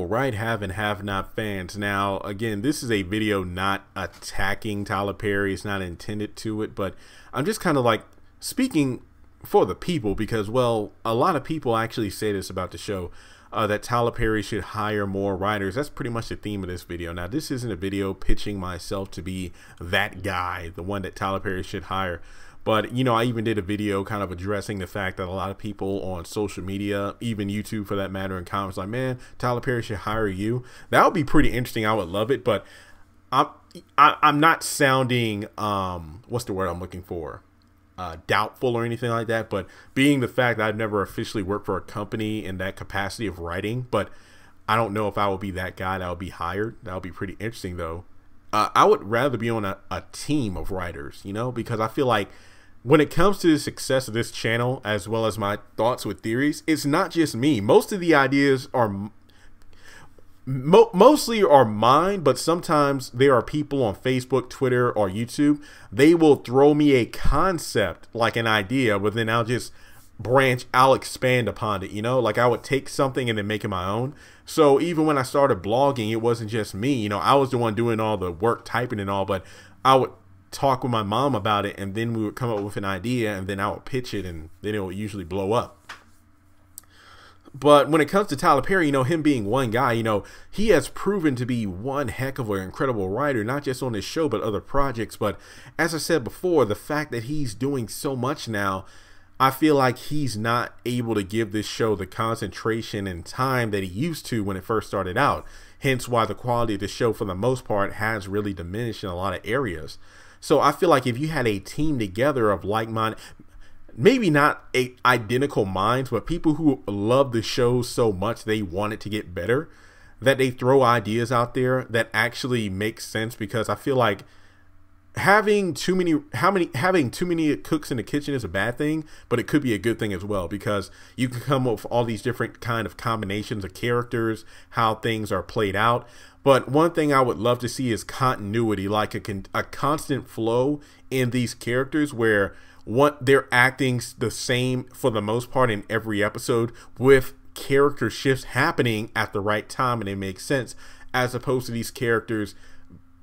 right, have and have not fans. Now, again, this is a video not attacking Tyler Perry. It's not intended to it, but I'm just kind of like speaking for the people because, well, a lot of people actually say this about the show, that Tyler Perry should hire more writers. That's pretty much the theme of this video. Now, this isn't a video pitching myself to be that guy, the one that Tyler Perry should hire. But, you know, I even did a video kind of addressing the fact that a lot of people on social media, even YouTube for that matter, in comments like, man, Tyler Perry should hire you. That would be pretty interesting. I would love it. But I'm not sounding, what's the word I'm looking for? Doubtful or anything like that. But being the fact that I've never officially worked for a company in that capacity of writing, but I don't know if I will be that guy that will be hired. That would be pretty interesting, though. I would rather be on a team of writers, you know, because I feel like when it comes to the success of this channel, as well as my thoughts with theories, it's not just me. Most of the ideas are mostly are mine, but sometimes there are people on Facebook, Twitter, or YouTube. They will throw me a concept, like an idea, but then I'll expand upon it, you know, like I would take something and then make it my own. So even when I started blogging, it wasn't just me, you know, I was the one doing all the work, typing and all, but I would talk with my mom about it, and then we would come up with an idea, and then I would pitch it, and then it would usually blow up. But when it comes to Tyler Perry, you know, him being one guy, you know, he has proven to be one heck of an incredible writer, not just on this show, but other projects. But as I said before, the fact that he's doing so much now, I feel like he's not able to give this show the concentration and time that he used to when it first started out. Hence why the quality of the show, for the most part, has really diminished in a lot of areas. So I feel like if you had a team together of like-minded, maybe not identical minds, but people who love the show so much they want it to get better, that they throw ideas out there that actually make sense. Because I feel like having too many cooks in the kitchen is a bad thing, but it could be a good thing as well, because you can come up with all these different kind of combinations of characters, how things are played out. But one thing I would love to see is continuity, like a constant flow in these characters where they're acting the same for the most part in every episode, with character shifts happening at the right time and it makes sense, as opposed to these characters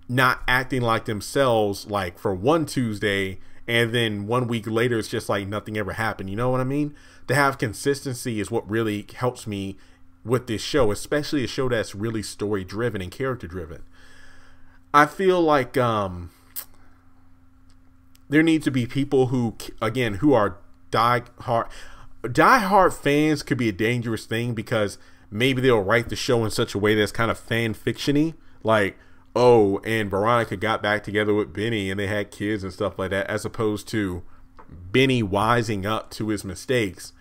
not acting like themselves, like for one Tuesday, and then 1 week later it's just like nothing ever happened. You know what I mean? To have consistency is what really helps me with this show, especially a show that's really story driven and character driven. I feel like there need to be people who, again, who are die-hard fans. Could be a dangerous thing, because maybe they'll write the show in such a way that's kind of fan fiction-y, like, oh, and Veronica got back together with Benny and they had kids and stuff like that, as opposed to Benny wising up to his mistakes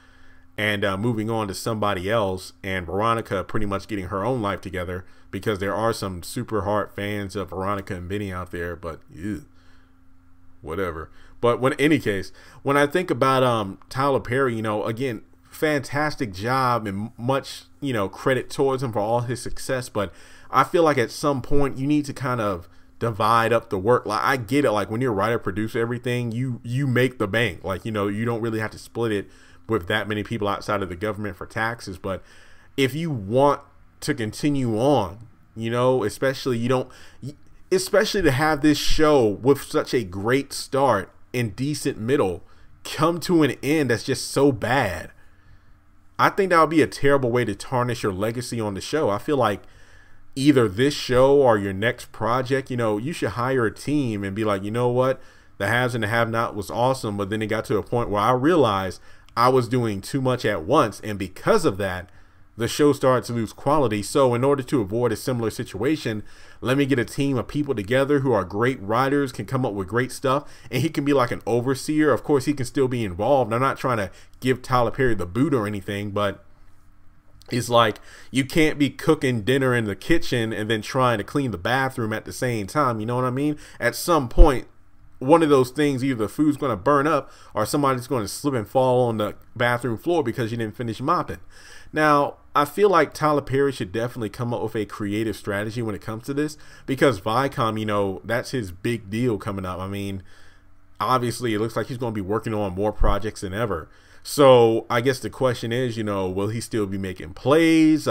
and moving on to somebody else, and Veronica pretty much getting her own life together, because there are some super hard fans of Veronica and Benny out there, but ew, whatever. But in any case, when I think about Tyler Perry, you know, again, fantastic job and much, you know, credit towards him for all his success, but I feel like at some point you need to kind of divide up the work. Like, I get it, like when you're a writer, producer, everything, you make the bank, like, you know, you don't really have to split it with that many people outside of the government for taxes. But if you want to continue on, you know, especially to have this show with such a great start and decent middle come to an end that's just so bad, I think that would be a terrible way to tarnish your legacy on the show. I feel like either this show or your next project, you know, you should hire a team and be like, you know what, the haves and the have-not was awesome, but then it got to a point where I realized I was doing too much at once, and because of that, the show started to lose quality. So in order to avoid a similar situation, let me get a team of people together who are great writers, can come up with great stuff, and he can be like an overseer. Of course, he can still be involved. I'm not trying to give Tyler Perry the boot or anything, but it's like you can't be cooking dinner in the kitchen and then trying to clean the bathroom at the same time. You know what I mean? At some point, one of those things, either the food's going to burn up or somebody's going to slip and fall on the bathroom floor because you didn't finish mopping. Now, I feel like Tyler Perry should definitely come up with a creative strategy when it comes to this, because Viacom, you know, that's his big deal coming up. I mean, obviously it looks like he's going to be working on more projects than ever. So I guess the question is, you know, will he still be making plays?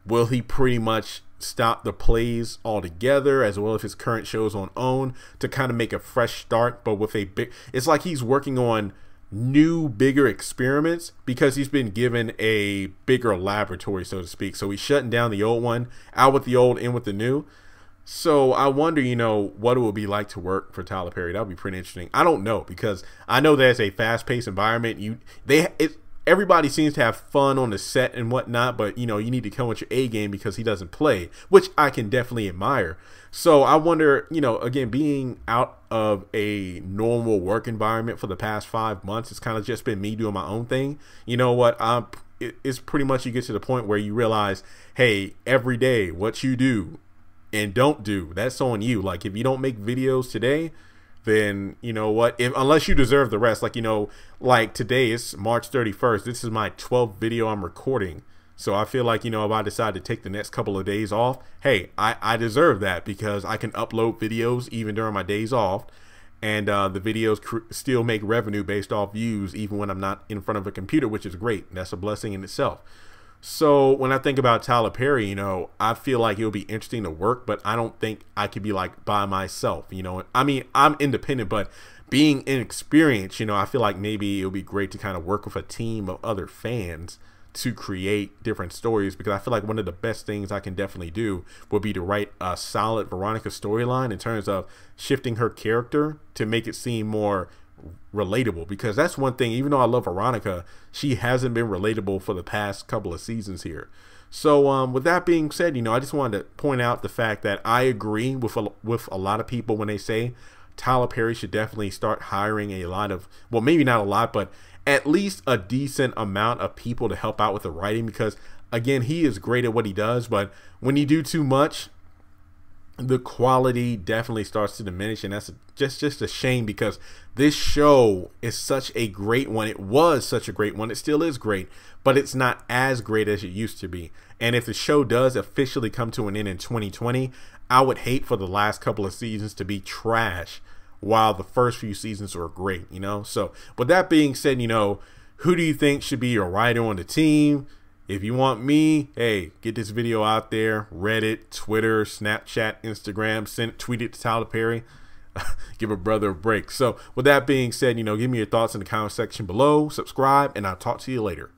Will he pretty much stop the plays altogether, as well as his current shows on OWN, to kind of make a fresh start, but with a big, it's like he's working on new, bigger experiments because he's been given a bigger laboratory, so to speak. So he's shutting down the old one, out with the old, in with the new. So I wonder, you know, what it would be like to work for Tyler Perry. That would be pretty interesting. I don't know, because I know there's a fast-paced environment. Everybody seems to have fun on the set and whatnot, but, you know, you need to come with your A game because he doesn't play, which I can definitely admire. So I wonder, you know, again, being out of a normal work environment for the past 5 months, it's kind of just been me doing my own thing. You know what? It's pretty much, you get to the point where you realize, hey, every day what you do and don't do, that's on you. Like, if you don't make videos today, then you know what, unless you deserve the rest, like, you know, like today is March 31st. This is my 12th video I'm recording. So I feel like, you know, if I decide to take the next couple of days off, hey, I deserve that, because I can upload videos even during my days off, and the videos still make revenue based off views even when I'm not in front of a computer, which is great. That's a blessing in itself. So when I think about Tyler Perry, you know, I feel like it'll be interesting to work, but I don't think I could be like by myself, you know. I mean, I'm independent, but being inexperienced, you know, I feel like maybe it would be great to kind of work with a team of other fans to create different stories, because I feel like one of the best things I can definitely do would be to write a solid Veronica storyline in terms of shifting her character to make it seem more relatable, because that's one thing, even though I love Veronica, she hasn't been relatable for the past couple of seasons here. So with that being said, you know, I just wanted to point out the fact that I agree with a lot of people when they say Tyler Perry should definitely start hiring a lot of, well, maybe not a lot, but at least a decent amount of people to help out with the writing, because again, he is great at what he does, but when you do too much, the quality definitely starts to diminish, and that's just a shame, because this show is such a great one. It was such a great one. It still is great, but it's not as great as it used to be. And if the show does officially come to an end in 2020, I would hate for the last couple of seasons to be trash while the first few seasons were great, you know. So with that being said, you know, who do you think should be your writer on the team? If you want me, hey, get this video out there. Reddit, Twitter, Snapchat, Instagram, tweet it to Tyler Perry. Give a brother a break. So with that being said, you know, give me your thoughts in the comment section below. Subscribe, and I'll talk to you later.